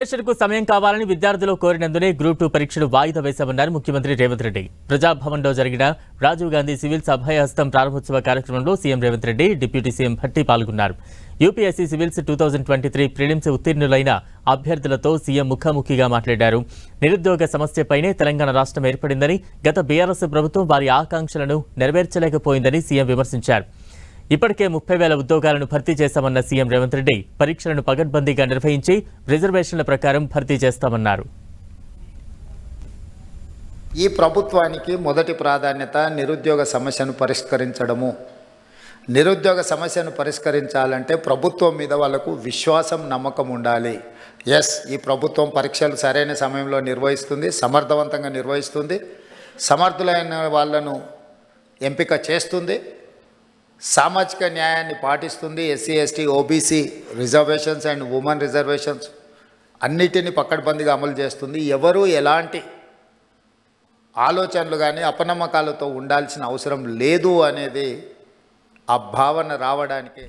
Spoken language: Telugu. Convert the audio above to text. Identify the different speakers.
Speaker 1: కు సమయం కావాలని విద్యార్థులు కోరినందునే గ్రూప్ 2 పరీక్షలు వాయిదా వేశామన్నారు ముఖ్యమంత్రి రేవంత్ రెడ్డి. ప్రజాభవన్లో జరిగిన రాజీవ్ గాంధీ సివిల్స్ అభయహస్తం ప్రారంభోత్సవ కార్యక్రమంలో CM Revanth Reddy, deputy CM Bhatti పాల్గొన్నారు. యూపీఎస్సీ సివిల్స్ 2023 ప్రిలిమ్స్ ఉత్తీర్ణులైన అభ్యర్థులతో సీఎం ముఖాముఖిగా మాట్లాడారు. నిరుద్యోగ సమస్యపైనే తెలంగాణ రాష్ట్రం ఏర్పడిందని, గత బీఆర్ఎస్ ప్రభుత్వం వారి ఆకాంక్షలను నెరవేర్చలేకపోయిందని సీఎం విమర్శించారు. ఇప్పటికే 30,000 ఉద్యోగాలను భర్తీ చేశామన్న సీఎం రేవంత్ రెడ్డి పరీక్షలను పగడ్బందీగా నిర్వహించి రిజర్వేషన్ల ప్రకారం భర్తీ చేస్తామన్నారు.
Speaker 2: ఈ ప్రభుత్వానికి మొదటి ప్రాధాన్యత నిరుద్యోగ సమస్యను పరిష్కరించడము. నిరుద్యోగ సమస్యను పరిష్కరించాలంటే ప్రభుత్వం మీద వాళ్ళకు విశ్వాసం, నమ్మకం ఉండాలి. ఈ ప్రభుత్వం పరీక్షలు సరైన సమయంలో నిర్వహిస్తుంది, సమర్థవంతంగా నిర్వహిస్తుంది, సమర్థులైన వాళ్ళను ఎంపిక చేస్తుంది, సామాజిక న్యాయాన్ని పాటిస్తుంది. SC, ST, OBC reservations and women reservations అన్నిటినీ పకడ్బందీగా అమలు చేస్తుంది. ఎవరు ఎలాంటి ఆలోచనలు కానీ అపనమ్మకాలతో ఉండాల్సిన అవసరం లేదు అనేది ఆ భావన రావడానికి